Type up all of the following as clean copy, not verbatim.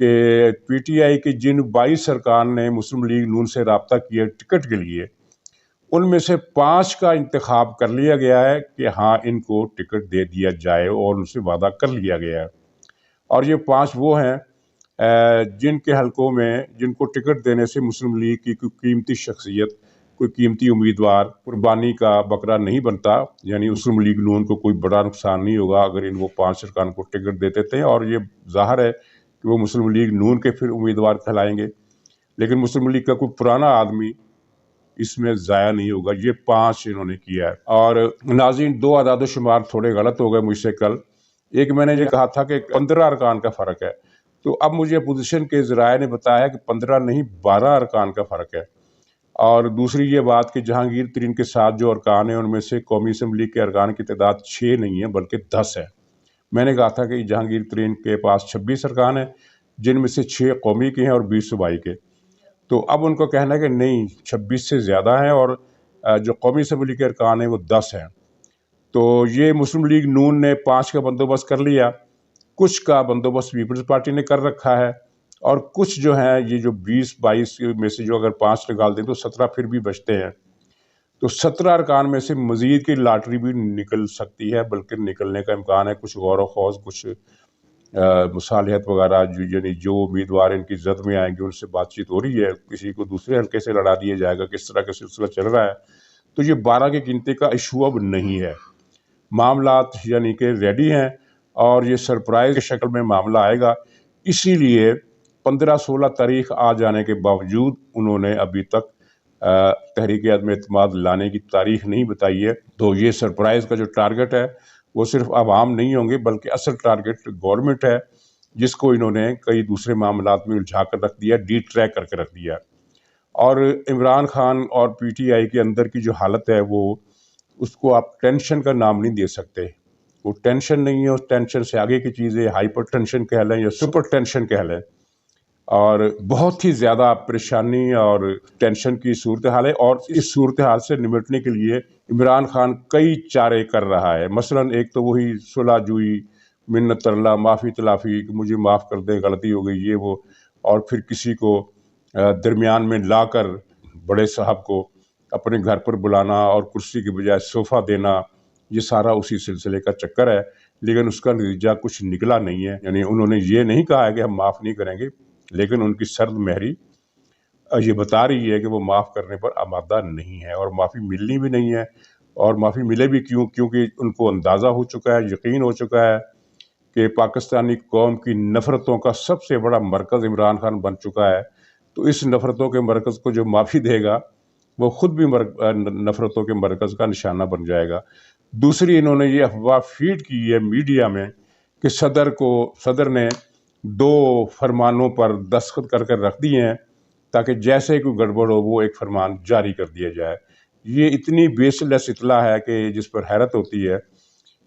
کہ P T I کے جن 22 ارکان نے مسلم لیگ نون سے رابطہ کیا ٹکٹ کے لیے، ان میں سے 5 کا انتخاب کر لیا گیا ہے کہ ہاں ان کو ٹکٹ دے دیا جائے، اور ان سے وعدہ کر لیا گیا ہے۔ اور یہ 5 وہ ہیں جن کے حلقوں میں جن کو ٹکٹ دینے سے مسلم لیگ کی کوئی قیمتی شخصیت، کوئی قیمتی امیدوار قربانی کا بکرا نہیں بنتا، یعنی مسلم لیگ نون کو کوئی بڑا نقصان نہیں ہوگا اگر ان وہ 5 ارکان کو ٹکٹ دیتے تھے، اور یہ ظاہر ہے کہ وہ مسلم لیگ نون کے پھر امیدوار کہلائیں گے، لیکن مسلم لیگ کا کوئی پرانا آدمی اس میں ضائع نہیں ہوگا۔ یہ 5 انہوں نے کیا ہے۔ اور ناظرین، 2 اعداد و شمار تھوڑے غلط ہو گئے مجھ سے کل۔ ایک میں نے یہ کہا تھا کہ 15 ارکان کا فرق ہے، تو اب مجھے اپوزیشن کے ذرائع نے بتایا کہ 15 نہیں 12 ارکان کا فرق ہے۔ اور دوسری یہ بات کہ جہانگیر ترین کے ساتھ جو ارکان ہیں ان میں سے قومی اسمبلی کے ارکان کی تعداد 6 نہیں ہے بلکہ 10 ہے۔ میں نے کہا تھا کہ جہانگیر ترین کے پاس 26 ارکان ہیں، جن میں سے 6 قومی کے ہیں اور 20 صوبائی کے۔ تو اب ان کو کہنا ہے کہ نہیں، 26 سے زیادہ ہیں، اور جو قومی اسمبلی کے ارکان ہیں وہ 10 ہیں۔ تو یہ مسلم لیگ نون نے 5 کا بندوبست کر لیا، کچھ کا بندوبست پیپلز پارٹی نے کر رکھا ہے، اور کچھ جو ہیں یہ جو 20-22 میں سے جو اگر 5 نکال دیں تو 17 پھر بھی بچتے ہیں۔ تو 17 ارکان میں سے مزید کی لاٹری بھی نکل سکتی ہے، بلکہ نکلنے کا امکان ہے۔ کچھ غور و خوض، کچھ مصالحت وغیرہ، یعنی جو امیدوار ان کی زد میں آئیں گے ان سے بات چیت ہو رہی ہے، کسی کو دوسرے حلقے سے لڑا دیا جائے گا، کس طرح کا سلسلہ چل رہا ہے۔ تو یہ 12 کی گنتی کا ایشو اب نہیں ہے، معاملات یعنی کہ ریڈی ہیں، اور یہ سرپرائز کی شکل میں معاملہ آئے گا۔ اسی لیے 15-16 تاریخ آ جانے کے باوجود انہوں نے ابھی تک تحریک عدم اعتماد لانے کی تاریخ نہیں بتائی ہے۔ تو یہ سرپرائز کا جو ٹارگٹ ہے وہ صرف عوام نہیں ہوں گے، بلکہ اصل ٹارگٹ گورنمنٹ ہے، جس کو انہوں نے کئی دوسرے معاملات میں الجھا کر رکھ دیا، ڈی ٹریک کر کے رکھ دیا۔ اور عمران خان اور پی ٹی آئی کے اندر کی جو حالت ہے وہ، اس کو آپ ٹینشن کا نام نہیں دے سکتے۔ وہ ٹینشن نہیں ہے، اس ٹینشن سے آگے کی چیزیں ہائپر ٹینشن کہہ لیں یا سپر ٹینشن کہہ لیں، اور بہت ہی زیادہ پریشانی اور ٹینشن کی صورتحال ہے۔ اور اس صورتحال سے نمٹنے کے لیے عمران خان کئی چارے کر رہا ہے۔ مثلاً ایک تو وہی صلح جوئی، منت ترلا، معافی تلافی، کہ مجھے معاف کر دے، غلطی ہو گئی، یہ وہ، اور پھر کسی کو درمیان میں لا کر بڑے صاحب کو اپنے گھر پر بلانا اور کرسی کے بجائے صوفہ دینا، یہ سارا اسی سلسلے کا چکر ہے، لیکن اس کا نتیجہ کچھ نکلا نہیں ہے۔ یعنی انہوں نے یہ نہیں کہا ہے کہ ہم معاف نہیں کریں گے، لیکن ان کی سرد مہری یہ بتا رہی ہے کہ وہ معاف کرنے پر آمادہ نہیں ہے، اور معافی ملنی بھی نہیں ہے۔ اور معافی ملے بھی کیوں؟ کیونکہ ان کو اندازہ ہو چکا ہے، یقین ہو چکا ہے کہ پاکستانی قوم کی نفرتوں کا سب سے بڑا مرکز عمران خان بن چکا ہے۔ تو اس نفرتوں کے مرکز کو جو معافی دے گا وہ خود بھی نفرتوں کے مرکز کا نشانہ بن جائے گا۔ دوسری، انہوں نے یہ افواہ فیڈ کی ہے میڈیا میں کہ صدر نے 2 فرمانوں پر دستخط کر رکھ دیے ہیں تاکہ جیسے کوئی گڑبڑ ہو وہ ایک فرمان جاری کر دیا جائے۔ یہ اتنی بیس لیس اطلاع ہے کہ جس پر حیرت ہوتی ہے،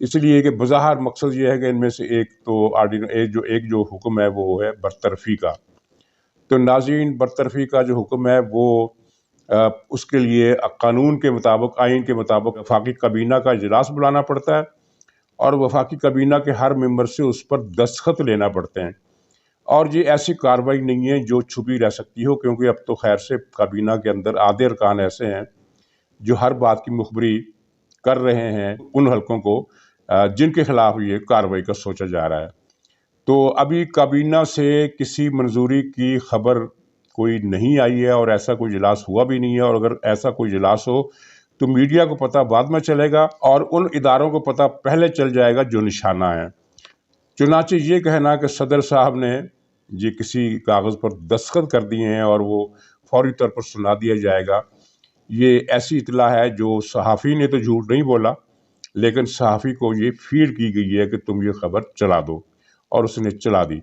اس لیے کہ بظاہر مقصد یہ ہے کہ ان میں سے ایک جو حکم ہے وہ ہے برطرفی کا۔ تو ناظرین، برطرفی کا جو حکم ہے وہ اس کے لیے قانون کے مطابق، آئین کے مطابق وفاقی کابینہ کا اجلاس بلانا پڑتا ہے، اور وفاقی کابینہ کے ہر ممبر سے اس پر دستخط لینا پڑتے ہیں۔ اور یہ ایسی کارروائی نہیں ہے جو چھپی رہ سکتی ہو، کیونکہ اب تو خیر سے کابینہ کے اندر آدھے ارکان ایسے ہیں جو ہر بات کی مخبری کر رہے ہیں ان حلقوں کو جن کے خلاف یہ کارروائی کا سوچا جا رہا ہے۔ تو ابھی کابینہ سے کسی منظوری کی خبر کوئی نہیں آئی ہے، اور ایسا کوئی اجلاس ہوا بھی نہیں ہے، اور اگر ایسا کوئی اجلاس ہو تو میڈیا کو پتہ بعد میں چلے گا، اور ان اداروں کو پتہ پہلے چل جائے گا جو نشانہ ہیں۔ چنانچہ یہ کہنا کہ صدر صاحب نے یہ کسی کاغذ پر دستخط کر دیے ہیں اور وہ فوری طور پر سنا دیا جائے گا، یہ ایسی اطلاع ہے جو صحافی نے تو جھوٹ نہیں بولا، لیکن صحافی کو یہ فیڈ کی گئی ہے کہ تم یہ خبر چلا دو، اور اس نے چلا دی۔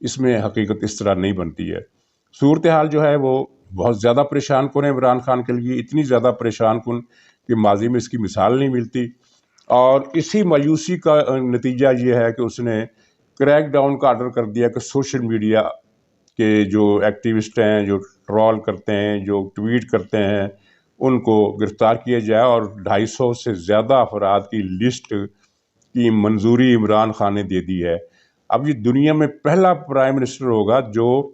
اس میں حقیقت اس طرح نہیں بنتی ہے۔ صورتحال جو ہے وہ بہت زیادہ پریشان کن ہے عمران خان کے لیے، اتنی زیادہ پریشان کن کہ ماضی میں اس کی مثال نہیں ملتی۔ اور اسی مایوسی کا نتیجہ یہ ہے کہ اس نے کریک ڈاؤن کا آرڈر کر دیا کہ سوشل میڈیا کے جو ایکٹیوسٹ ہیں، جو ٹرول کرتے ہیں، جو ٹویٹ کرتے ہیں، ان کو گرفتار کیا جائے، اور 250 سے زیادہ افراد کی لسٹ کی منظوری عمران خان نے دے دی ہے۔ اب یہ دنیا میں پہلا پرائم منسٹر ہوگا جو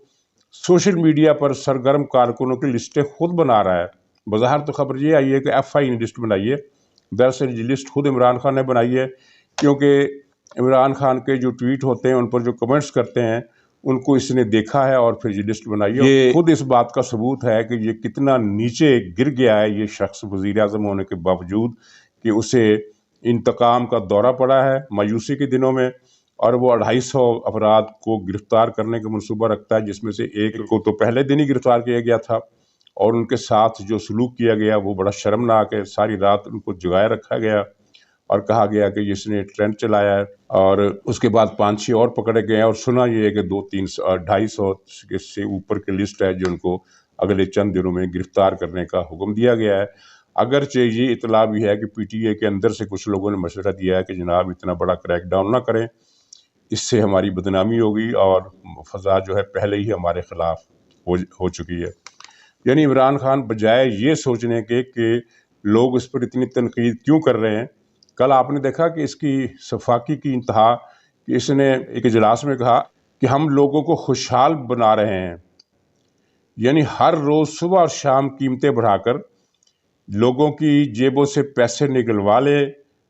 سوشل میڈیا پر سرگرم کارکنوں کی لسٹیں خود بنا رہا ہے۔ بظاہر تو خبر یہ آئی ہے کہ FI نے لسٹ بنائی ہے، دراصل یہ لسٹ خود عمران خان نے بنائی ہے، کیونکہ عمران خان کے جو ٹویٹ ہوتے ہیں ان پر جو کمنٹس کرتے ہیں ان کو اس نے دیکھا ہے اور پھر یہ لسٹ بنائی ہے۔ یہ خود اس بات کا ثبوت ہے کہ یہ کتنا نیچے گر گیا ہے یہ شخص وزیر اعظم ہونے کے باوجود، کہ اسے انتقام کا دورہ پڑا ہے مایوسی کے دنوں میں، اور وہ 250 افراد کو گرفتار کرنے کا منصوبہ رکھتا ہے، جس میں سے ایک کو تو پہلے دن ہی گرفتار کیا گیا تھا، اور ان کے ساتھ جو سلوک کیا گیا وہ بڑا شرمناک ہے۔ ساری رات ان کو جگائے رکھا گیا اور کہا گیا کہ جس نے ٹرین چلایا ہے، اور اس کے بعد 5-6 اور پکڑے گئے ہیں، اور سنا یہ ہے کہ 200-250 سے اوپر کی لسٹ ہے جن کو اگلے چند دنوں میں گرفتار کرنے کا حکم دیا گیا ہے۔ اگرچہ یہ اطلاع بھی ہے کہ PTI کے اندر سے کچھ لوگوں نے مشورہ دیا ہے کہ جناب اتنا بڑا کریک ڈاؤن نہ کریں، اس سے ہماری بدنامی ہوگی، اور فضا جو ہے پہلے ہی ہمارے خلاف ہو چکی ہے۔ یعنی عمران خان بجائے یہ سوچنے کے کہ لوگ اس پر اتنی تنقید کیوں کر رہے ہیں، کل آپ نے دیکھا کہ اس کی صفاقی کی انتہا کہ اس نے ایک اجلاس میں کہا کہ ہم لوگوں کو خوشحال بنا رہے ہیں، یعنی ہر روز صبح اور شام قیمتیں بڑھا کر لوگوں کی جیبوں سے پیسے نکلوا لے،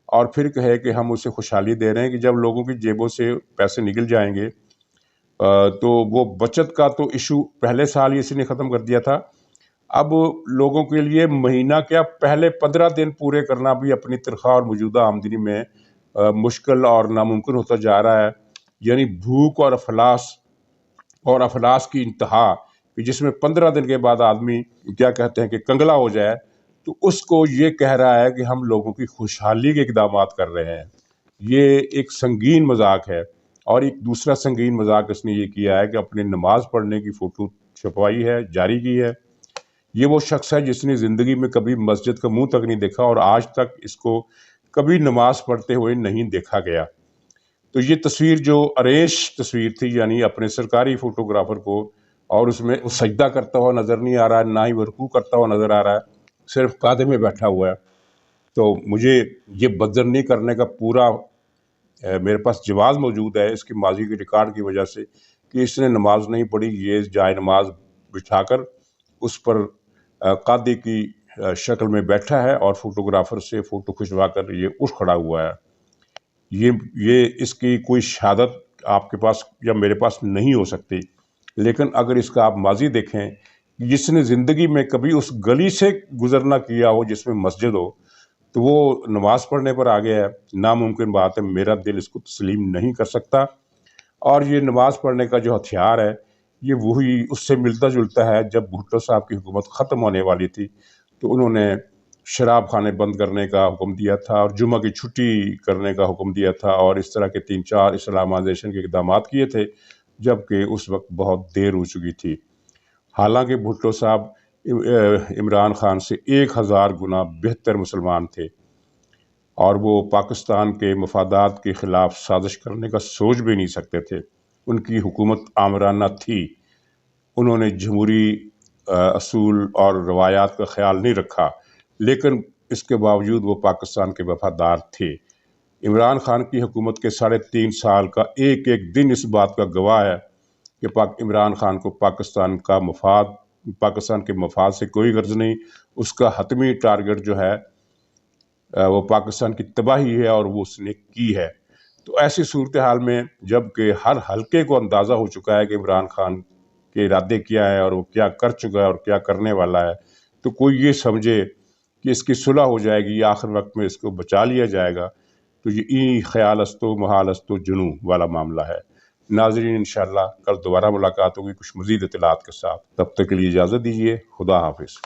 اور پھر کہے کہ ہم اسے خوشحالی دے رہے ہیں۔ کہ جب لوگوں کی جیبوں سے پیسے نکل جائیں گے تو وہ بچت کا تو ایشو پہلے سال ہی اس نے ختم کر دیا تھا، اب لوگوں کے لیے مہینہ کیا پہلے 15 دن پورے کرنا بھی اپنی تنخواہ اور موجودہ آمدنی میں مشکل اور ناممکن ہوتا جا رہا ہے۔ یعنی بھوک اور افلاس کی انتہا، کہ جس میں 15 دن کے بعد آدمی کیا کہتے ہیں کہ کنگلا ہو جائے، تو اس کو یہ کہہ رہا ہے کہ ہم لوگوں کی خوشحالی کے اقدامات کر رہے ہیں۔ یہ ایک سنگین مذاق ہے۔ اور ایک دوسرا سنگین مذاق اس نے یہ کیا ہے کہ اپنے نماز پڑھنے کی فوٹو چھپوائی ہے، جاری کی ہے۔ یہ وہ شخص ہے جس نے زندگی میں کبھی مسجد کا منہ تک نہیں دیکھا، اور آج تک اس کو کبھی نماز پڑھتے ہوئے نہیں دیکھا گیا۔ تو یہ تصویر جو ارینج تصویر تھی، یعنی اپنے سرکاری فوٹوگرافر کو، اور اس میں سجدہ کرتا ہوا نظر نہیں آ رہا ہے، نہ ہی وہ رکوع کرتا ہوا نظر آ رہا ہے، صرف قعدے میں بیٹھا ہوا ہے۔ تو مجھے یہ بدظنی کرنے کا پورا میرے پاس جواز موجود ہے اس کی ماضی کے ریکارڈ کی وجہ سے کہ اس نے نماز نہیں پڑھی، یہ جائے نماز بچھا کر اس پر قاضی کی شکل میں بیٹھا ہے، اور فوٹوگرافر سے فوٹو کھنچوا کر یہ اٹھ کھڑا ہوا ہے۔ یہ اس کی کوئی شہادت آپ کے پاس یا میرے پاس نہیں ہو سکتی، لیکن اگر اس کا آپ ماضی دیکھیں، جس نے زندگی میں کبھی اس گلی سے گزرنا کیا ہو جس میں مسجد ہو، تو وہ نماز پڑھنے پر آ گیا ہے۔ ناممکن بات ہے، میرا دل اس کو تسلیم نہیں کر سکتا۔ اور یہ نماز پڑھنے کا جو ہتھیار ہے، یہ وہی اس سے ملتا جلتا ہے جب بھٹو صاحب کی حکومت ختم ہونے والی تھی، تو انہوں نے شراب خانے بند کرنے کا حکم دیا تھا، اور جمعہ کی چھٹی کرنے کا حکم دیا تھا، اور اس طرح کے 3-4 اسلامائزیشن کے اقدامات کیے تھے، جبکہ اس وقت بہت دیر ہو چکی تھی۔ حالانکہ بھٹو صاحب عمران خان سے 1000 گنا بہتر مسلمان تھے، اور وہ پاکستان کے مفادات کے خلاف سازش کرنے کا سوچ بھی نہیں سکتے تھے۔ ان کی حکومت آمرانہ تھی، انہوں نے جمہوری اصول اور روایات کا خیال نہیں رکھا، لیکن اس کے باوجود وہ پاکستان کے وفادار تھے۔ عمران خان کی حکومت کے 3.5 سال کا ایک ایک دن اس بات کا گواہ ہے کہ عمران خان کو پاکستان کے مفاد سے کوئی غرض نہیں، اس کا حتمی ٹارگٹ جو ہے وہ پاکستان کی تباہی ہے، اور وہ اس نے کی ہے۔ تو ایسی صورتحال میں جب کہ ہر حلقے کو اندازہ ہو چکا ہے کہ عمران خان کے ارادے کیا ہے اور وہ کیا کر چکا ہے اور کیا کرنے والا ہے، تو کوئی یہ سمجھے کہ اس کی صلح ہو جائے گی یا آخر وقت میں اس کو بچا لیا جائے گا، تو یہ خیال استو محال استو جنوں والا معاملہ ہے۔ ناظرین، انشاءاللہ کل دوبارہ ملاقات ہوگی کچھ مزید اطلاعات کے ساتھ، تب تک کے لیے اجازت دیجیے۔ خدا حافظ۔